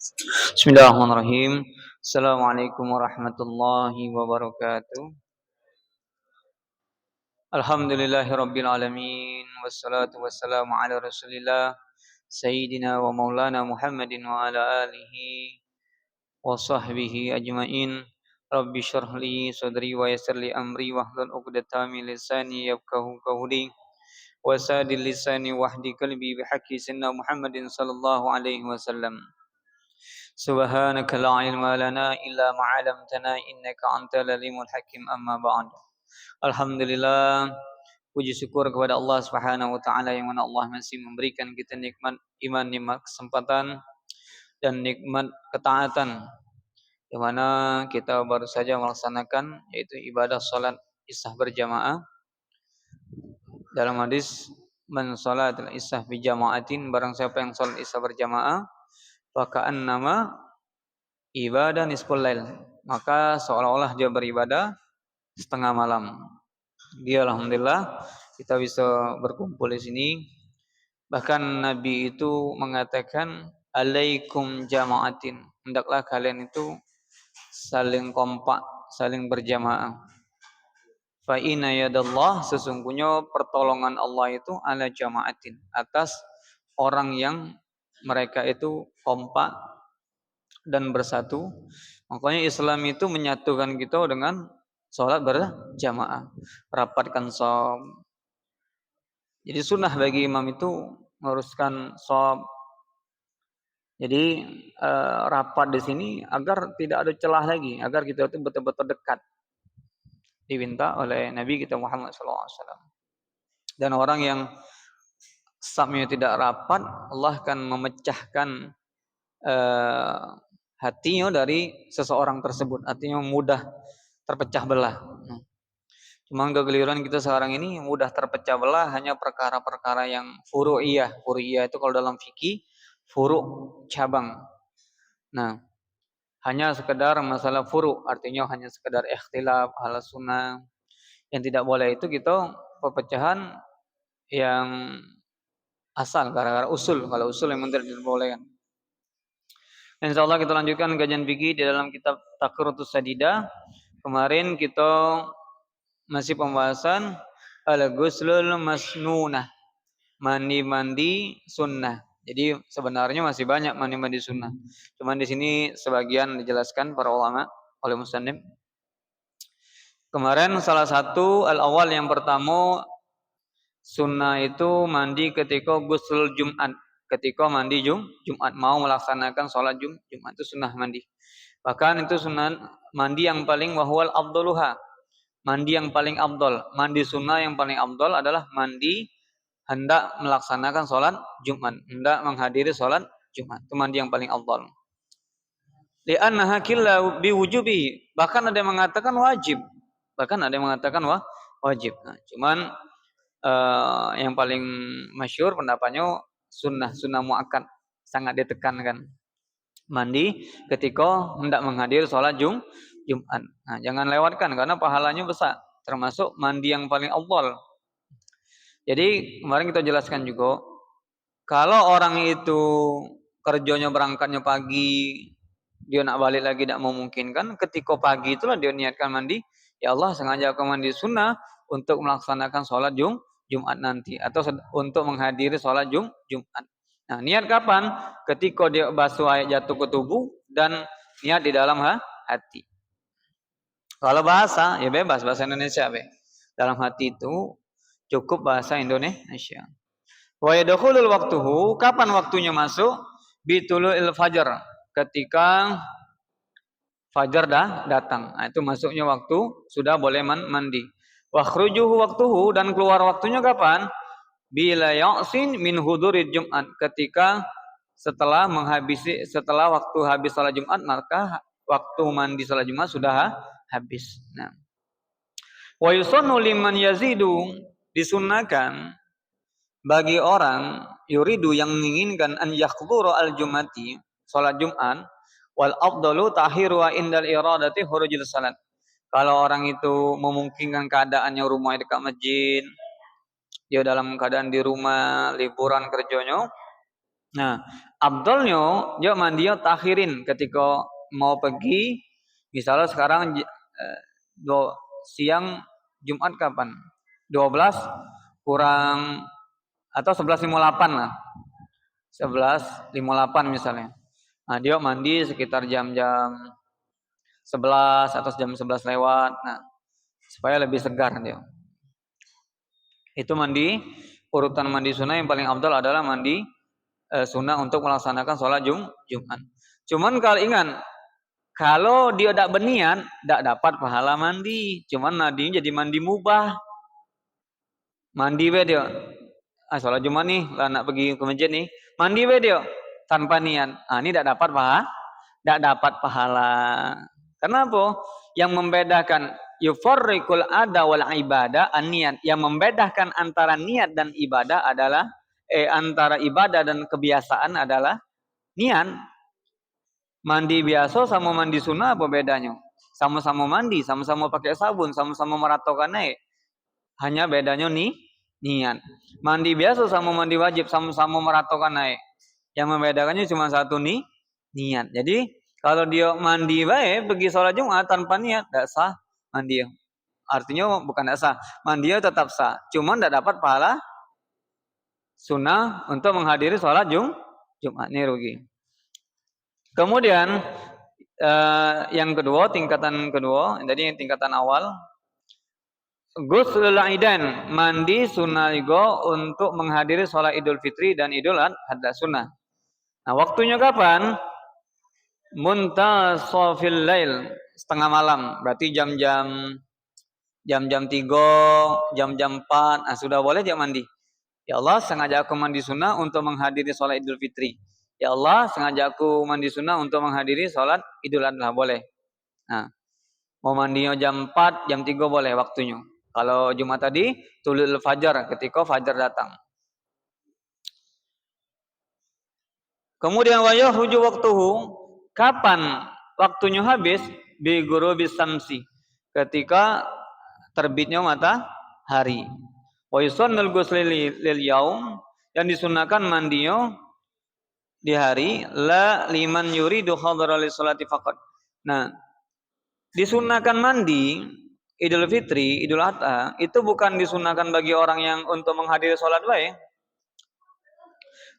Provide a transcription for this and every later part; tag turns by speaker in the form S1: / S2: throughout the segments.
S1: Bismillahirrahmanirrahim. Assalamualaikum warahmatullahi wabarakatuh. Alhamdulillahirabbil alamin wassalatu wassalamu ala Rasulillah sayyidina wa maulana Muhammadin wa ala alihi wa sahbihi ajmain. Rabbi shrah li sadri wa yassir li amri wahlul 'uqdatam min lisani yafqahu qawli wasadil lisani wahdi qalbi bihaqqi sayyidina Muhammadin sallallahu alaihi wasallam. Subhanaka la ilma lana illa ma 'allamtana innaka antal alimul hakim amma ba'd. Alhamdulillah, puji syukur kepada Allah Subhanahu wa taala yang mana Allah masih memberikan kita nikmat iman, nikmat kesempatan dan nikmat ketaatan yang mana kita baru saja melaksanakan yaitu ibadah salat Isya berjamaah. Dalam hadis man salatul Isya bi jama'atin, barang siapa yang salat Isya berjamaah faka'annama ibadah nisful lail, maka seolah-olah dia beribadah setengah malam. Dia alhamdulillah kita bisa berkumpul di sini. Bahkan Nabi itu mengatakan alaikum jama'atin, hendaklah kalian itu saling kompak, saling berjamaah. Fa inna yadallah, sesungguhnya pertolongan Allah itu ala jama'atin, atas orang yang mereka itu kompak dan bersatu. Makanya Islam itu menyatukan kita dengan sholat berjamaah, rapatkan shaf. Jadi sunnah bagi imam itu menguruskan shaf. Jadi rapat di sini agar tidak ada celah lagi, agar kita itu betul-betul dekat. Diminta oleh Nabi kita Muhammad SAW. Dan orang yang shafnya tidak rapat, Allah akan memecahkan hatinya dari seseorang tersebut, artinya mudah terpecah belah. Cuma kegeliran kita sekarang ini mudah terpecah belah hanya perkara-perkara yang furu'iyah. Furu'iyah itu kalau dalam fikih furu' cabang. Nah, hanya sekedar masalah furu', artinya hanya sekedar ikhtilaf hal sunnah. Yang tidak boleh itu kita perpecahan yang asal gara-gara usul. Kalau usul memang tidak dibolehkan. Insyaallah kita lanjutkan kajian fikih di dalam kitab Taqrirutus Sadidah. Kemarin kita masih pembahasan al-ghuslul masnunah, mandi-mandi sunnah. Jadi sebenarnya masih banyak mandi-mandi sunnah. Cuman di sini sebagian dijelaskan para ulama oleh musannif. Kemarin salah satu al-awwal yang pertama sunnah itu mandi ketika ghusl Jumat. Ketika mandi Jumat, mau melaksanakan sholat Jumat itu sunnah mandi. Bahkan itu sunnah mandi yang paling wahwal afdaluha. Mandi yang paling afdal, mandi sunnah yang paling afdal adalah mandi hendak melaksanakan sholat Jumat, hendak menghadiri sholat Jumat. Itu mandi yang paling afdal. Li'annaha killa biwujubi. Bahkan ada yang mengatakan wajib. Wajib. Nah, cuman yang paling masyhur pendapatnya sunnah muakkad, sangat ditekankan. Mandi ketika hendak menghadiri sholat Jumat. Nah, jangan lewatkan karena pahalanya besar, termasuk mandi yang paling afdal. Jadi kemarin kita jelaskan juga, kalau orang itu kerjanya berangkatnya pagi, dia nak balik lagi tidak memungkinkan, ketika pagi itulah dia niatkan mandi, ya Allah sengaja aku mandi sunnah untuk melaksanakan sholat Jumat nanti, atau untuk menghadiri sholat Jumat. Nah, niat kapan? Ketika dia basuh air jatuh ke tubuh dan niat di dalam hati. Kalau bahasa, ya bebas bahasa Indonesia. Dalam hati itu cukup bahasa Indonesia. Wa yadkhulul waqtuhu, kapan waktunya masuk? Bitulu'il fajar, ketika fajar dah datang. Nah, itu masuknya waktu, sudah boleh mandi. Wa khrujuhu waqtuhu, dan keluar waktunya kapan? Bila ya'sin min hudurid Jumat, ketika setelah waktu habis salat Jumat, maka waktu mandi salat Jumat sudah habis. Nah, wa yusannu liman yazidu, disunnahkan bagi orang yuridu yang menginginkan an yakhdhura al-jumati, salat Jumat, wal afdalu tahiru indal iradati khurujil salat. Kalau orang itu memungkinkan keadaannya rumahnya dekat masjid, dia dalam keadaan di rumah liburan kerjanya, Nah, abdolnya dia mandinya takhirin ketika mau pergi, misalnya sekarang siang Jumat kapan? 12 kurang atau 11.58 lah. 11.58 misalnya. Nah, dia mandi sekitar jam-jam 11 atau jam 11 lewat. Nah, supaya lebih segar dia. Itu mandi, urutan mandi sunnah yang paling afdal adalah mandi sunnah untuk melaksanakan sholat Jumat. Cuman kalau ingat, kalau dia tidak berniat, tidak dapat pahala mandi. Cuman mandi jadi mandi mubah. Mandi we dia. Sholat Jumat nih, lah nak pergi ke masjid nih. Mandi we dia tanpa niat. Ini tidak dapat pahala. Tidak dapat pahala. Kenapa? Yang membedakan yufarriqul ada wal ibadah an-niat. Yang membedakan antara niat dan ibadah adalah antara ibadah dan kebiasaan adalah niat. Mandi biasa sama mandi sunnah apa bedanya? Sama-sama mandi, sama-sama pakai sabun, sama-sama meratokan naik. Hanya bedanya niat. Mandi biasa sama mandi wajib sama-sama meratokan naik. Yang membedakannya cuma satu niat. Jadi kalau dia mandi baik pergi sholat Jumat tanpa niat tidak sah mandi. Artinya bukan tidak sah, mandi tetap sah. Cuma tidak dapat pahala sunnah untuk menghadiri sholat Jumat. Ini rugi. Kemudian yang kedua, tingkatan kedua, jadi tingkatan awal, Ghuslul Aidain, mandi sunnah juga untuk menghadiri sholat Idul Fitri dan Idul Adha sunnah. Nah, waktunya kapan? Muntasafil lail, setengah malam, berarti jam-jam 3, jam-jam 4, nah sudah boleh dia mandi. Ya Allah, sengaja aku mandi sunnah untuk menghadiri sholat Idul Fitri. Ya Allah, sengaja aku mandi sunnah untuk menghadiri sholat Idul Adha, boleh. Nah, mau mandinya jam 4, jam 3 boleh waktunya. Kalau Jumat tadi, tulul fajar, ketika fajar datang. Kemudian wayah ruju waktuhu, kapan waktunya habis? Bi ghurubis samsi, ketika terbitnya matahari. Wa yusannul ghusli lil yaum, yang disunahkan mandinya di hari la liman yuridu hadara li sholati faqat. Nah, disunahkan mandi Idul Fitri, Idul Adha itu bukan disunahkan bagi orang yang untuk menghadiri sholat baik.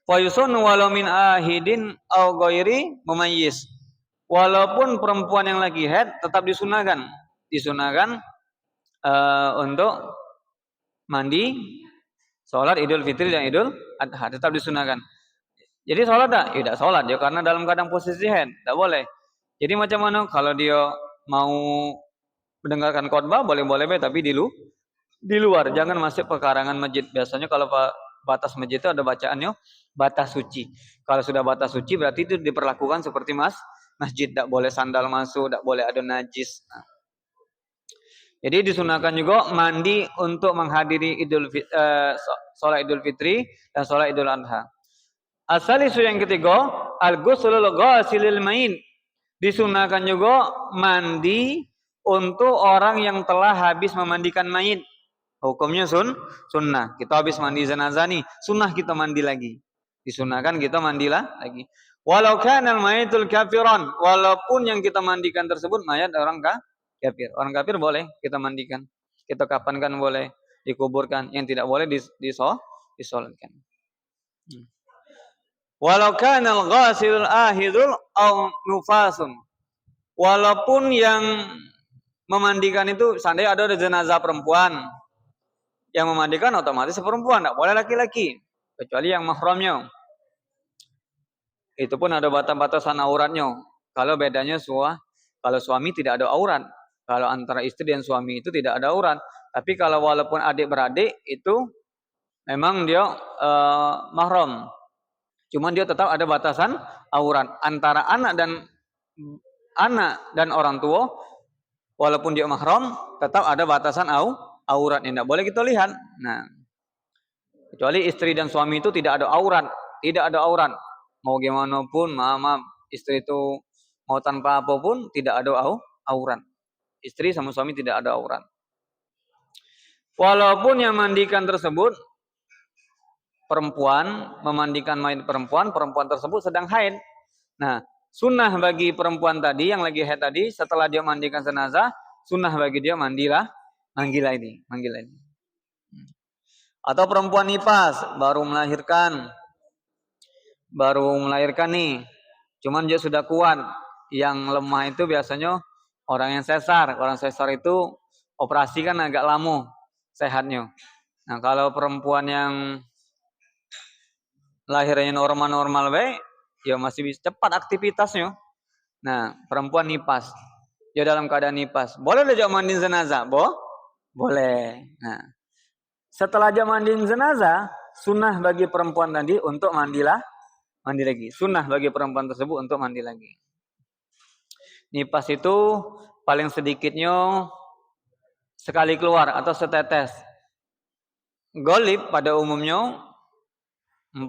S1: Fa yusunnu walau min ahidin au ghairi mumayyiz. Walaupun perempuan yang lagi haid tetap disunahkan. Disunahkan untuk mandi sholat Idul Fitri dan Idul Adha, tetap disunahkan. Jadi sholat tak? Tidak sholat ya, karena dalam keadaan posisi haid, tidak boleh. Jadi macam mana kalau dia mau mendengarkan khotbah boleh-boleh, tapi di luar, jangan masuk ke karangan masjid. Biasanya kalau batas masjid itu ada bacaannya batas suci. Kalau sudah batas suci berarti itu diperlakukan seperti masjid, tidak boleh sandal masuk, tidak boleh ada najis. Nah, jadi disunahkan juga mandi untuk menghadiri sholat Idul Fitri dan sholat Idul Adha. Asal isu yang ketiga, al-ghuslul ghasilil main. Disunahkan juga mandi untuk orang yang telah habis memandikan mayit. Hukumnya sunnah. Kita habis mandi jenazah nih, sunnah kita mandi lagi. Disunahkan kita mandilah lagi. Walau kana al-mayitul kafiran, walaupun yang kita mandikan tersebut mayat orang kafir. Orang kafir boleh kita mandikan. Kita kapankan boleh dikuburkan, yang tidak boleh disolatkan. Walau kana al-ghasilul ahidul au nufasun. Walaupun yang memandikan itu seandainya ada jenazah perempuan, yang memandikan otomatis perempuan, tidak boleh laki-laki, kecuali yang mahramnya. Itu pun ada batas-batasan auratnya. Kalau bedanya kalau suami tidak ada aurat, kalau antara istri dan suami itu tidak ada aurat. Tapi kalau walaupun adik-beradik itu memang dia mahram. Cuman dia tetap ada batasan aurat antara anak dan orang tua, walaupun dia mahram tetap ada batasan aurat yang tidak boleh kita lihat. Nah, kecuali istri dan suami itu tidak ada aurat, mau gimana pun, maaf, istri itu mau tanpa apapun tidak ada aurat. Istri sama suami tidak ada aurat. Walaupun yang mandikan tersebut perempuan memandikan mayit perempuan tersebut sedang haid. Nah, sunnah bagi perempuan tadi yang lagi haid tadi, setelah dia mandikan jenazah, sunnah bagi dia mandilah ini. Atau perempuan nifas baru melahirkan nih, cuman dia sudah kuat. Yang lemah itu biasanya orang yang sesar. Orang sesar itu operasi kan agak lama sehatnya. Nah, kalau perempuan yang lahirnya normal baik, ya masih bisa cepat aktivitasnya. Nah, perempuan nifas, dia dalam keadaan nifas, boleh dia mandiin jenazah? Boleh. Nah, setelah dia mandiin jenazah, sunnah bagi perempuan tadi untuk mandi lagi. Sunnah bagi perempuan tersebut untuk mandi lagi. Nifas itu paling sedikitnya sekali keluar atau setetes. Golib pada umumnya 40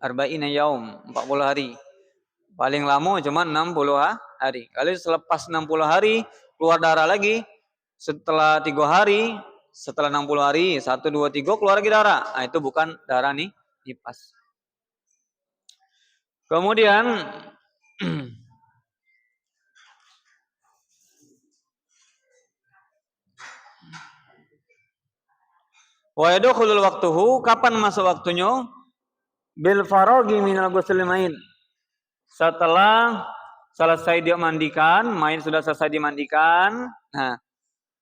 S1: arba'ina yaum, 40 hari. Paling lama cuma 60 hari. Kalau selepas 60 hari keluar darah lagi, setelah 3 hari, setelah 60 hari, 1 2 3 keluar lagi darah. Nah, itu bukan darah nifas. Kemudian wa yadkhulul waqtuhu, kapan masuk waktunya? Bil faraghi minal ghusl main. Setelah selesai dia mandikan, mayit sudah selesai dimandikan, nah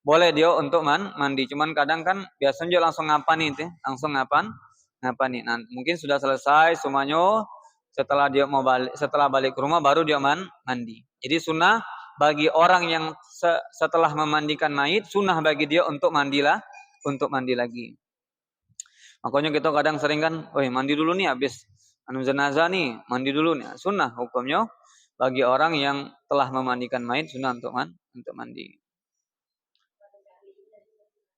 S1: boleh dia untuk mandi. Cuman kadang kan biasanya dia langsung ngapain itu, ngapain. Nah, mungkin sudah selesai semuanya, setelah balik ke rumah baru dia mandi. Jadi sunnah bagi orang yang setelah memandikan mayit, sunnah bagi dia untuk mandi lagi. Makanya kita kadang sering kan, mandi dulu nih habis jenazah nih, mandi dulu nih. Sunnah hukumnya bagi orang yang telah memandikan mayit, sunnah untuk mandi.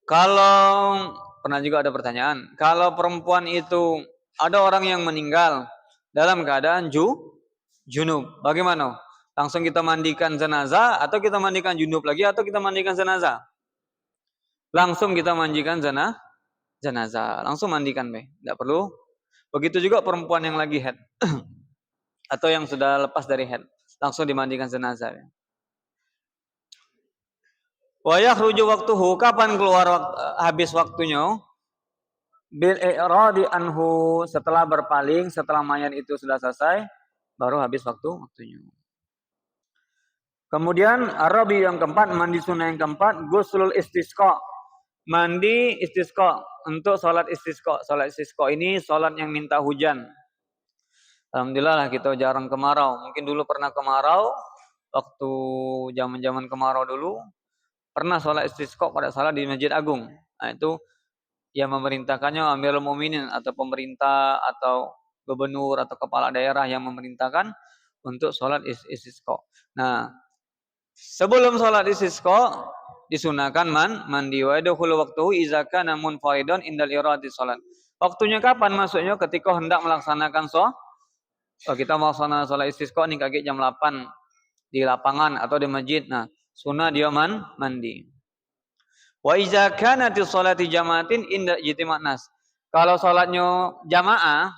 S1: Kalau pernah juga ada pertanyaan, kalau perempuan itu ada orang yang meninggal dalam keadaan junub, bagaimana? Langsung kita mandikan jenazah atau kita mandikan junub lagi atau kita mandikan jenazah? Langsung kita mandikan jenazah, langsung mandikan tidak perlu. Begitu juga perempuan yang lagi haid atau yang sudah lepas dari haid, langsung dimandikan jenazah. Wa yakhruju waqtuhu, kapan keluar habis waktunya? Bil i'radi anhu, setelah berpaling, setelah mayat itu sudah selesai, baru habis waktunya. Kemudian arabi yang keempat, mandi sunnah yang keempat, ghuslul istisqa. Mandi istisqa, untuk salat istisqa. Salat istisqa ini salat yang minta hujan. Alhamdulillah lah kita jarang kemarau. Mungkin dulu pernah kemarau, waktu zaman-zaman kemarau dulu, pernah salat istisqa pada salat di Masjid Agung. Nah, itu yang memerintahkannya Amirul Mukminin atau pemerintah atau gubernur atau kepala daerah yang memerintahkan untuk salat istisqa. Nah, sebelum salat istisqa disunahkan mandi. Wa yadkhulu waqtuhu idza kana munfaridan indal iradi salat. Waktunya kapan masuknya? Ketika hendak melaksanakan kita melaksanakan salat istisqa nih kaki jam 8 di lapangan atau di masjid. Nah, sunnah dia mandi. Wa idza kanat sholati jamaatin inda ijtima' nas. Kalau salatnya jamaah,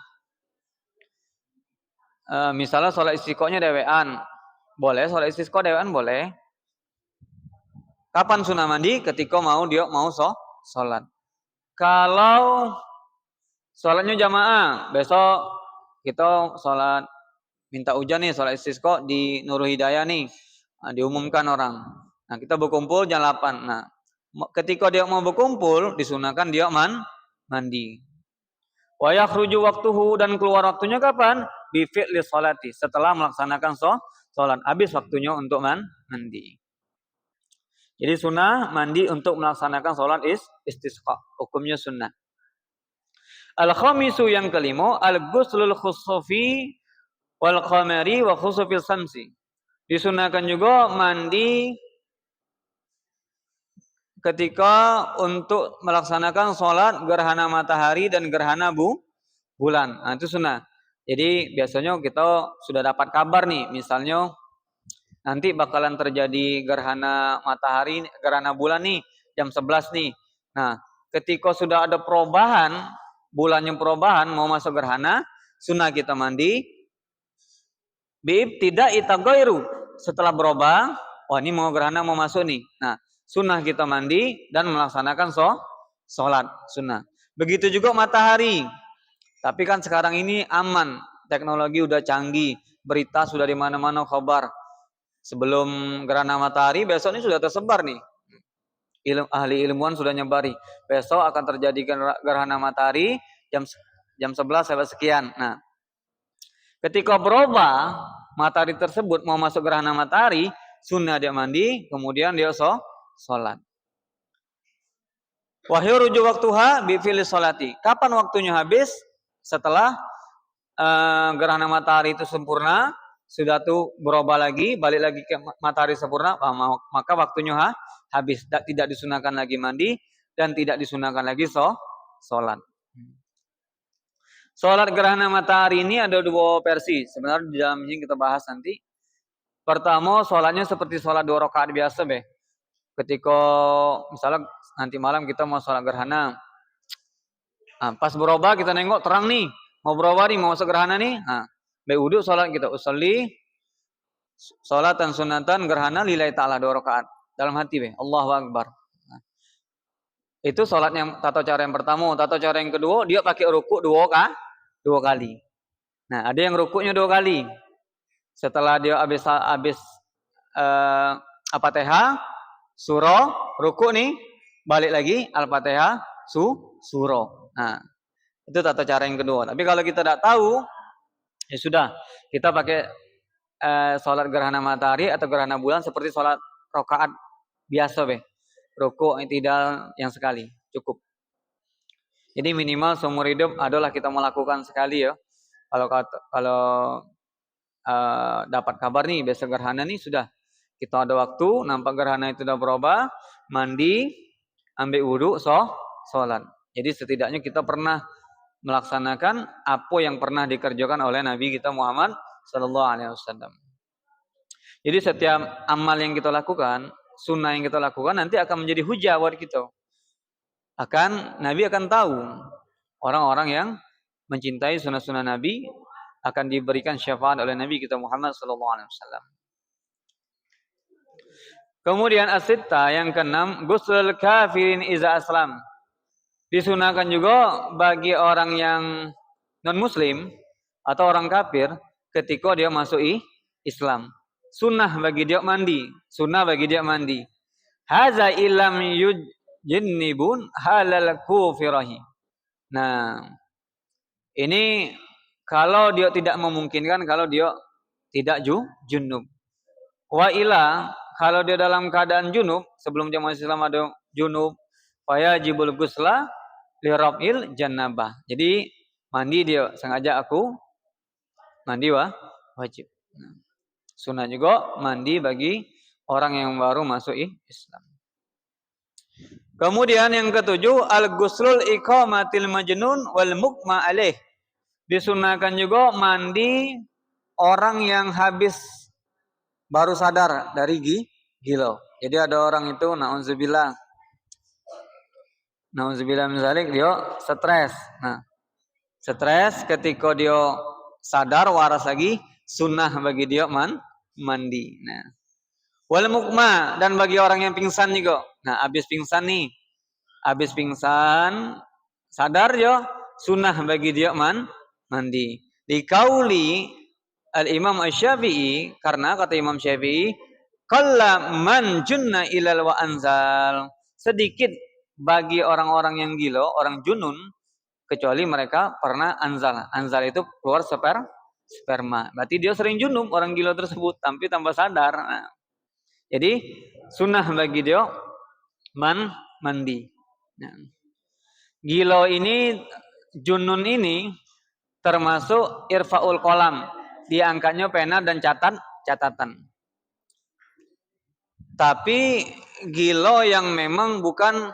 S1: misalnya salat istisqanya dewean, boleh salat istisqa dewean boleh. Kapan sunnah mandi? Ketika dia mau salat. Kalau salatnya jamaah, besok kita salat minta hujan nih, salat istisqa di Nurul Hidayah nih, diumumkan orang. Nah, kita berkumpul jam 8. Nah, ketika dia mau berkumpul, disunahkan dia mandi. Wa yakhruju waqtuhu, dan keluar waktunya kapan? Bi fi'li sholati, setelah melaksanakan salat, habis waktunya untuk mandi. Jadi sunnah mandi untuk melaksanakan salat istisqa, hukumnya sunnah. Al-khamisu yang kelima, al-ghuslul khusufi wal qamari wa khusufil samsi. Disunahkan juga mandi ketika untuk melaksanakan sholat gerhana matahari dan gerhana bulan. Nah, itu sunnah. Jadi biasanya kita sudah dapat kabar nih, misalnya nanti bakalan terjadi gerhana matahari, gerhana bulan nih jam 11 nih. Nah, ketika sudah ada perubahan bulannya perubahan mau masuk gerhana, sunnah kita mandi. Tidak itagairu, setelah berubah, wah ini mau gerhana mau masuk nih. Nah, sunnah kita mandi dan melaksanakan sholat sunnah. Begitu juga matahari. Tapi kan sekarang ini aman, teknologi udah canggih, berita sudah di mana-mana kabar. Sebelum gerhana matahari, besok ini sudah tersebar nih. Ahli ilmuwan sudah nyebari. Besok akan terjadi gerhana matahari jam 11 sampai sekian. Nah, ketika berubah matahari tersebut mau masuk gerhana matahari, sunnah dia mandi, kemudian dia sholat. Wahyu rujuk waktuha bi filis sholati. Kapan waktunya habis? Setelah gerhana matahari itu sempurna, sudah tuh berubah lagi, balik lagi ke matahari sempurna, maka waktunya habis. Tidak disunahkan lagi mandi dan tidak disunahkan lagi sholat. Sholat gerhana matahari ini ada dua versi. Sebenarnya di dalam ini kita bahas nanti. Pertama, sholatnya seperti sholat 2 rakaat biasa, be. Ketika misalnya nanti malam kita mau sholat gerhana, nah, pas berubah kita nengok terang nih, mau berubah nih, mau masuk gerhana nih, nah, be uduk sholat kita usolli sholatan sunatan gerhana lillahi ta'ala 2 rakaat dalam hati, be. Allahu Akbar. Nah, itu sholatnya tata cara yang pertama. Tata cara yang kedua, dia pakai rukuk 2 kali. Nah, ada yang rukuknya 2 kali. Setelah dia habis Al-Fatihah, surah, rukuk nih, balik lagi Al-Fatihah, surah. Nah, itu tata cara yang kedua. Tapi kalau kita tidak tahu, ya sudah, kita pakai sholat gerhana matahari atau gerhana bulan seperti sholat rakaat biasa, be. Rukuk tidak yang sekali, cukup. Jadi minimal seumur hidup adalah kita melakukan sekali ya. Kalau dapat kabar nih besok gerhana nih, sudah kita ada waktu, nampak gerhana itu sudah berubah, mandi, ambil wudhu, sholat. Jadi setidaknya kita pernah melaksanakan apa yang pernah dikerjakan oleh Nabi kita Muhammad Sallallahu Alaihi Wasallam. Jadi setiap amal yang kita lakukan, sunnah yang kita lakukan nanti akan menjadi hujah buat kita. Nabi akan tahu orang-orang yang mencintai sunnah-sunnah Nabi akan diberikan syafaat oleh Nabi kita Muhammad Sallallahu Alaihi Wasallam. Kemudian as-sitta yang keenam, ghusl kafirin iza aslam. Disunahkan juga bagi orang yang non muslim atau orang kafir ketika dia masuk Islam. Sunnah bagi dia mandi. Haza ilam yujnibun halal kufirahi. Nah, ini kalau dia tidak memungkinkan, kalau dia tidak junub. Wa ila, kalau dia dalam keadaan junub, sebelum dia masuk Islam ada junub, wajibul ghusla li rab'il janabah. Jadi mandi dia sengaja aku mandi wajib. Sunnah juga mandi bagi orang yang baru masuk Islam. Kemudian yang ketujuh, al-ghuslul iqamatil majnun wal mukma alaih. Disunahkan juga mandi orang yang habis baru sadar dari gila. Jadi ada orang itu na'udzubillah min zalik, dia stres. Nah, stres ketika dia sadar waras lagi, sunnah bagi dia mandi. Nah, wal mukma, dan bagi orang yang pingsan juga. Nah, habis pingsan sadar dia, sunnah bagi dia mandi. Dikauli al-Imam Asy-Syafi'i, karena kata Imam Syafi'i, qalla man junna ilal wa anzal. Sedikit bagi orang-orang yang gila, orang junun, kecuali mereka pernah anzal. Anzal itu keluar sperma. Berarti dia sering junub orang gila tersebut, tapi tanpa sadar. Nah, jadi sunnah bagi dia mandi. Nah, gila ini, junun ini termasuk irfaul qalam, diangkatnya pena dan catatan. Tapi gila yang memang bukan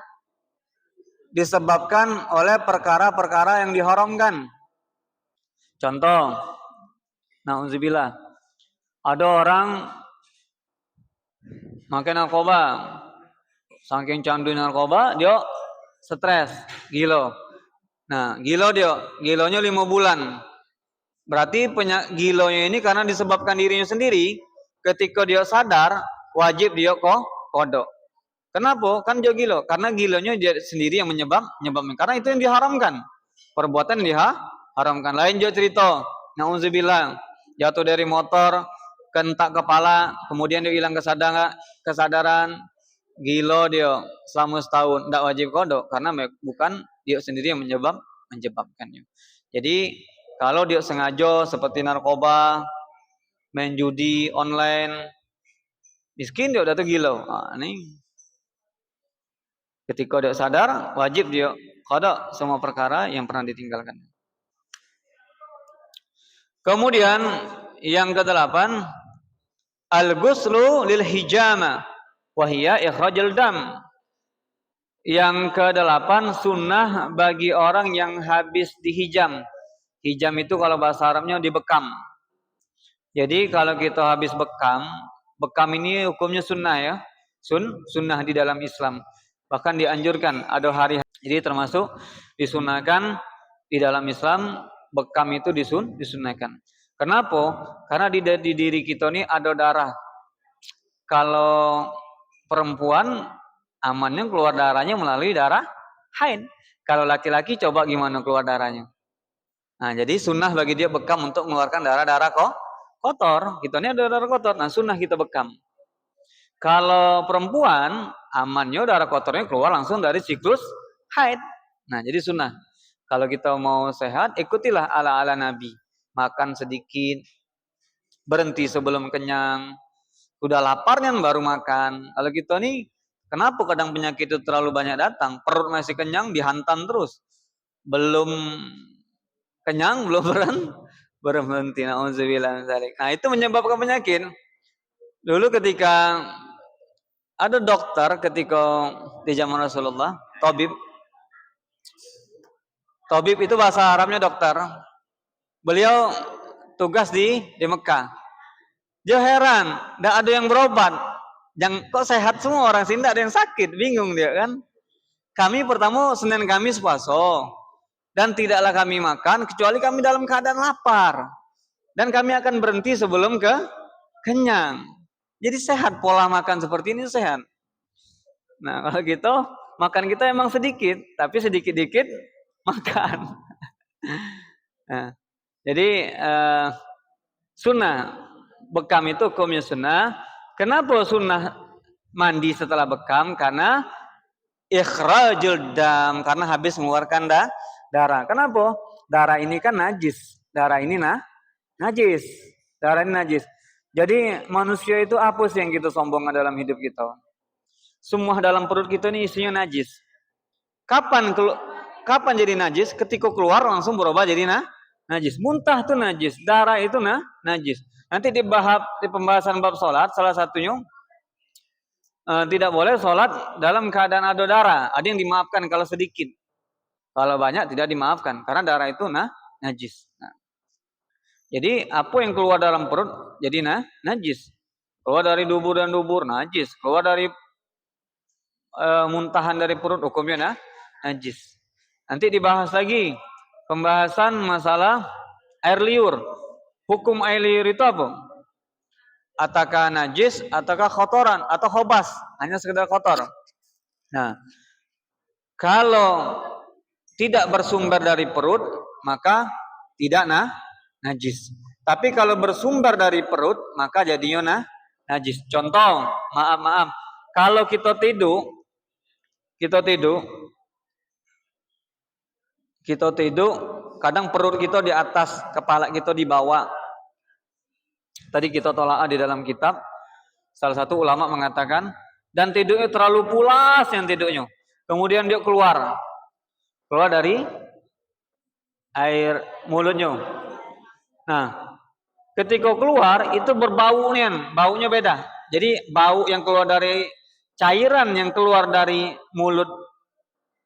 S1: disebabkan oleh perkara-perkara yang diharamkan. Contoh, na'udzubillah, ada orang makan narkoba, saking candu narkoba dia stres, gila. Nah, gilonya 5 bulan. Berarti gilonya ini karena disebabkan dirinya sendiri. Ketika dia sadar, wajib dia kodok. Kenapa? Kan dia gilo. Karena gilonya dia sendiri yang menyebabkan. Karena itu yang diharamkan. Perbuatan yang diharamkan. Lain dia cerita. Na'udzubillah. Jatuh dari motor, kentak kepala, kemudian dia hilang kesadaran. Gilo dia selama setahun. Tidak wajib kodok. Karena bukan dia sendiri yang menyebabkannya. Jadi, kalau dia sengaja seperti narkoba, main judi online, miskin dia udah tuh gilo. Nah, ini ketika dia sadar, wajib dia qada semua perkara yang pernah ditinggalkan. Kemudian yang ke-8, al-ghuslu lil hijama wa hiya ikhrajul dam. Yang ke-8, sunnah bagi orang yang habis dihijam. Hijam itu kalau bahasa Arabnya dibekam. Jadi kalau kita habis bekam ini hukumnya sunnah ya. Sunnah di dalam Islam. Bahkan dianjurkan ada hari. Jadi termasuk disunahkan di dalam Islam, bekam itu disunahkan. Kenapa? Karena di diri kita ini ada darah. Kalau perempuan amannya keluar darahnya melalui darah haid. Kalau laki-laki coba gimana keluar darahnya. Nah, jadi sunnah bagi dia bekam untuk mengeluarkan darah-darah kotor. Kita ini ada darah kotor. Nah, sunnah kita bekam. Kalau perempuan, amannya darah kotornya keluar langsung dari siklus haid. Nah, jadi sunnah. Kalau kita mau sehat, ikutilah ala-ala Nabi. Makan sedikit, berhenti sebelum kenyang. Udah laparnya baru makan. Kalau kita nih, kenapa kadang penyakit itu terlalu banyak datang? Perut masih kenyang, dihantam terus. Belum kenyang, belum berhenti. Na'udzubillah. Nah, itu menyebabkan penyakit. Dulu ketika ada dokter ketika di zaman Rasulullah, tabib itu bahasa Arabnya dokter. Beliau tugas di Mekah. Dia heran, tidak ada yang berobat. Yang kok sehat semua orang sini, tidak ada yang sakit, bingung dia kan. Kami pertama Senin Kamis puasa dan tidaklah kami makan kecuali kami dalam keadaan lapar. Dan kami akan berhenti sebelum kenyang. Jadi sehat, pola makan seperti ini sehat. Nah, kalau gitu makan kita emang sedikit, tapi sedikit-dikit makan. Nah, jadi sunnah bekam itu hukumnya sunnah. Kenapa sunnah mandi setelah bekam? Karena ikhrajul dam, karena habis mengeluarkan darah. Kenapa? Darah ini kan najis. Darah ini najis. Darah ini najis. Jadi manusia itu apa sih yang kita sombongkan dalam hidup kita? Semua dalam perut kita ini isinya najis. Kapan jadi najis? Ketika keluar langsung berubah jadi najis. Muntah itu najis, darah itu najis. Nanti di pembahasan bab sholat, salah satunya tidak boleh sholat dalam keadaan ada darah. Ada yang dimaafkan kalau sedikit. Kalau banyak tidak dimaafkan karena darah itu najis. Nah, jadi apa yang keluar dalam perut jadi najis. Keluar dari dubur dan dubur najis. Keluar dari muntahan dari perut hukumnya najis. Nanti dibahas lagi pembahasan masalah air liur. Hukum air liur itu apa? Ataukah najis, ataukah kotoran, atau khobas, hanya sekedar kotor. Nah, kalau tidak bersumber dari perut, maka tidak najis. Tapi kalau bersumber dari perut, maka jadinya najis. Contoh, maaf. Kalau kita tidur, kadang perut kita di atas, kepala kita di bawah. Tadi kita tolak di dalam kitab, salah satu ulama mengatakan, dan tidurnya terlalu pulas yang tidurnya. Kemudian dia keluar dari air mulutnya. Nah, ketika keluar itu berbau baunya beda. Jadi bau yang keluar dari cairan yang keluar dari mulut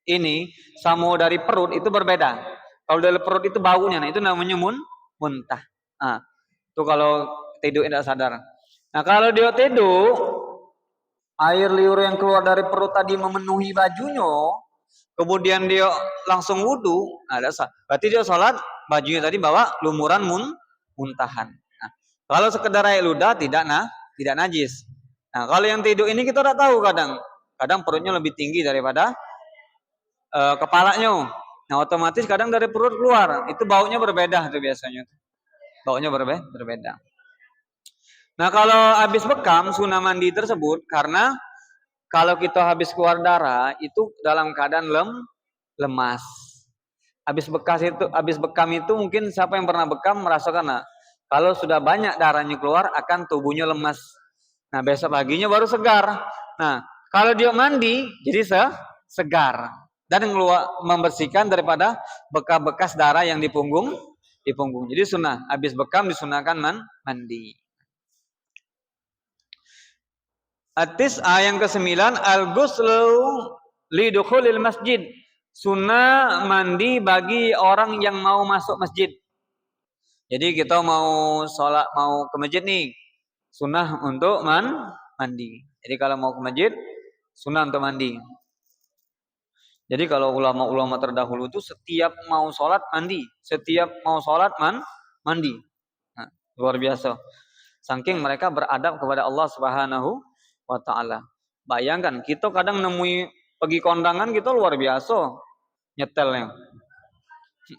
S1: ini sama dari perut itu berbeda. Kalau dari perut itu baunya, itu namanya muntah. Nah, itu kalau tidur tidak sadar. Nah, kalau dia tidur, air liur yang keluar dari perut tadi memenuhi bajunya, kemudian dia langsung wudu, nah berarti dia sholat bajunya tadi bawa lumuran muntahan. Nah, kalau sekedar air ludah tidak najis. Nah, kalau yang tidur ini kita tidak tahu kadang perutnya lebih tinggi daripada kepalanya. Nah, otomatis kadang dari perut keluar, itu baunya berbeda tuh biasanya. Baunya berbeda. Nah, kalau habis bekam sunah mandi tersebut karena kalau kita habis keluar darah itu dalam keadaan lemas. Habis bekam itu mungkin siapa yang pernah bekam merasakan, nah, kalau sudah banyak darahnya keluar akan tubuhnya lemas. Nah, besok paginya baru segar. Nah, kalau dia mandi jadi segar dan membersihkan daripada bekas-bekas darah yang di punggung. Jadi sunnah habis bekam disunahkan mandi. Yang ke-9 al-ghuslu li dukhulil masjid. Sunnah mandi bagi orang yang mau masuk masjid. Jadi kita mau sholat, mau ke masjid nih, sunnah untuk mandi. Jadi kalau mau ke masjid, sunnah untuk mandi. Jadi kalau ulama-ulama terdahulu itu setiap mau sholat mandi, setiap mau sholat mandi. Nah, luar biasa. Saking mereka beradab kepada Allah Subhanahu wa Ta'ala. Bayangkan kita kadang nemui pergi kondangan kita luar biasa nyetelnya,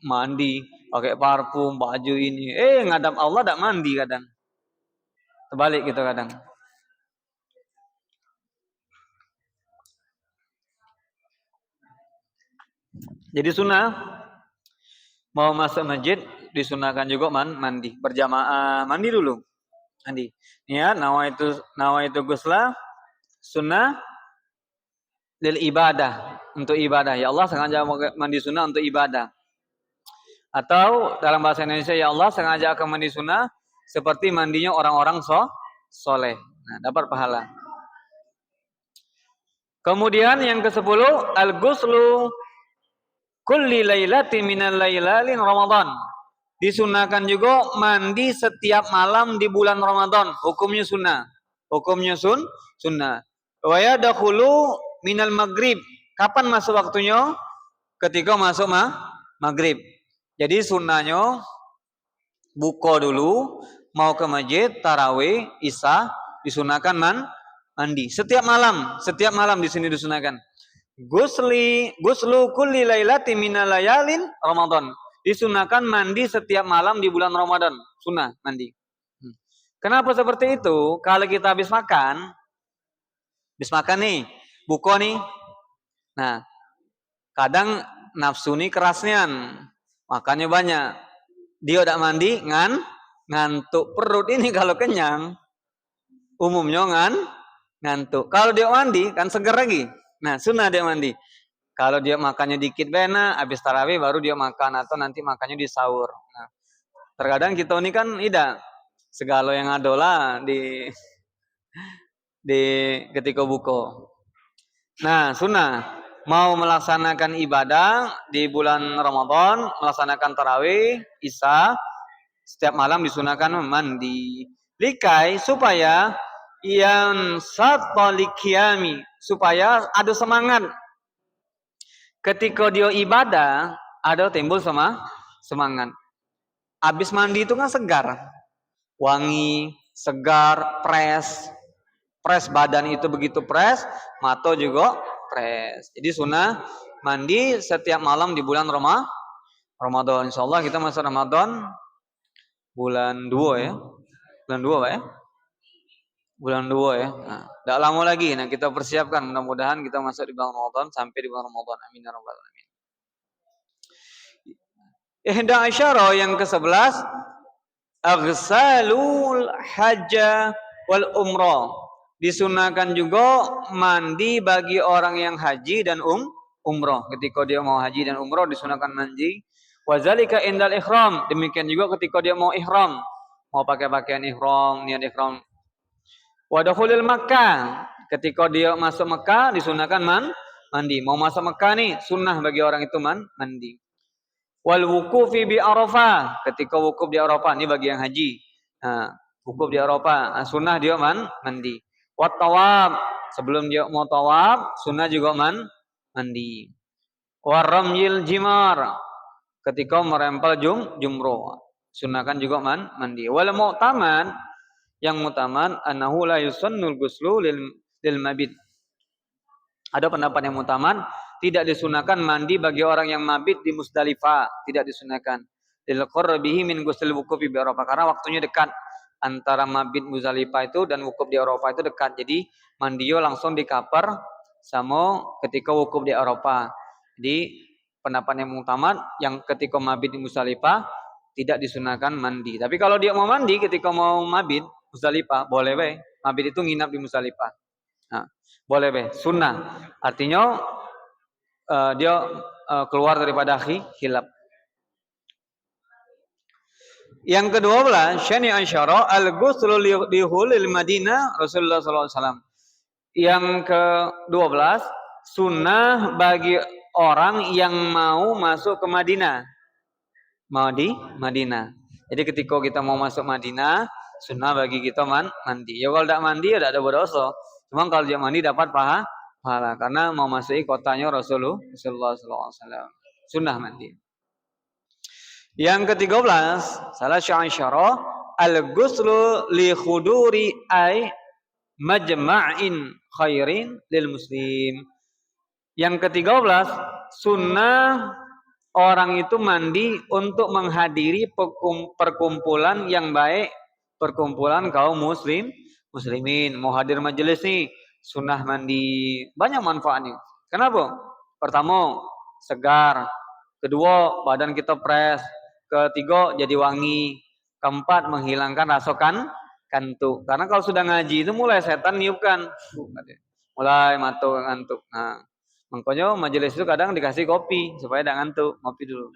S1: mandi pakai parfum, baju ini, ngadap Allah tak mandi kadang. Terbalik gitu kadang. Jadi sunnah mau masuk masjid disunahkan juga mandi berjamaah, mandi dulu. Mandi. Ya, nawaitu ghusla sunnah lil ibadah, untuk ibadah. Ya Allah sengaja mandi sunnah untuk ibadah. Atau dalam bahasa Indonesia, ya Allah sengaja akan mandi sunnah seperti mandinya orang-orang soleh. Nah, dapat pahala. Kemudian yang ke-10 al-ghuslu kulli lailati minal lailalin Ramadan. Disunahkan juga mandi setiap malam di bulan Ramadan. Hukumnya sunnah. Sunnah. Wa yadkhulu minal maghrib. Kapan masuk waktunya? Ketika masuk maghrib. Jadi sunnahnya buka dulu, mau ke masjid, tarawih, isya, disunahkan mandi. Setiap malam di sini disunahkan. Guslu kulli lailati minal layalin Ramadan. Disunahkan mandi setiap malam di bulan Ramadan. Sunnah mandi. Kenapa seperti itu? Kalau kita habis makan nih, buka nih. Nah, kadang nafsu nih kerasnya, makannya banyak. Dia udah mandi, ngantuk perut ini kalau kenyang. Umumnya ngantuk. Kalau dia mandi kan seger lagi. Nah, sunnah dia mandi. Kalau dia makannya dikit benar, habis tarawih baru dia makan atau nanti makannya di sahur. Nah, terkadang kita ini kan segala yang ada lah di ketika buka. Nah, sunnah mau melaksanakan ibadah di bulan Ramadan, melaksanakan tarawih, isya, setiap malam disunahkan mandi. Likai supaya yang satolikiami, supaya ada semangat. Ketika dia ibadah, ada timbul semangat. Habis mandi itu kan segar, wangi, segar, fresh badan itu begitu fresh, mata juga fresh. Jadi sunnah mandi setiap malam di bulan Ramadan. Insyaallah kita masuk Ramadan bulan 2 ya. Bulan 2 Pak ya. Bulan 2 ya. Nah, tidak lama lagi. Nah, kita persiapkan mudah-mudahan kita masuk di bulan Ramadan sampai di bulan Ramadan. Amin ya rabbal alamin. Ihda asyara yang ke-11 aghsalul hajja wal umrah. Disunahkan juga mandi bagi orang yang haji dan umrah. Ketika dia mau haji dan umrah disunahkan mandi. Wazalika indal ihram. Demikian juga ketika dia mau ihram, mau pakai pakaian ihram, niat ihram. Wadakhulil Makkah, ketika dia masuk Mekah disunahkan mandi. Mau masuk Mekah nih sunnah bagi orang itu mandi. Wal wuqufi bi Arafah, ketika wukuf di Arafah ini bagi yang haji. Nah, wukuf di Arafah, sunnah dia mandi. Wat tawaf, sebelum dia mau tawaf sunnah juga mandi. Waramyil jimar, ketika merempel jumroh. Sunahkan juga mandi. Wal mu'taman, yang mutaman annahu la yusannul ghuslu lil mabit. Ada pendapat yang mutaman, tidak disunahkan mandi bagi orang yang mabit di Musdalifah, tidak disunahkan. Lil qurbihi min ghusl wuqufi bi Arafah, karena waktunya dekat antara mabit Musdalifah itu dan wukuf di Arafah itu dekat. Jadi mandio langsung di kapar sama ketika wukuf di Arafah. Jadi pendapat yang mutaman yang ketika mabit di Musdalifah tidak disunahkan mandi. Tapi kalau dia mau mandi ketika mau mabit Musdalifah, boleh weh. Mabit itu nginap di Musdalifah. Nah, boleh weh, sunnah. Artinya dia keluar daripada khilaf. Yang ke-12, syani asyara al-ghuslu li hulil Madinah Rasulullah sallallahu alaihi wasallam. Yang ke-12, sunnah bagi orang yang mau masuk ke Madinah. Mau di Madinah. Jadi ketika kita mau masuk Madinah, sunnah bagi kita mandi. Ya kalau tidak mandi ya tidak ada berdosa. Cuma kalau dia mandi dapat pahala karena mau masuki kotanya Rasulullah sallallahu alaihi wasallam. Sunnah mandi. Yang ke-13, salah syaisyara al-ghuslu li khuduri ay majma'in khairin lil muslim. Yang ke-13, sunnah orang itu mandi untuk menghadiri perkumpulan yang baik, perkumpulan kaum muslimin. Mau hadir majelis nih, sunnah mandi. Banyak manfaatnya. Kenapa? Pertama, segar. Kedua, badan kita fresh. Ketiga, jadi wangi. Keempat, menghilangkan rasa kantuk. Karena kalau sudah ngaji itu mulai setan niupkan. Mulai ngantuk. Nah, makanya majelis itu kadang dikasih kopi supaya tidak ngantuk, ngopi dulu.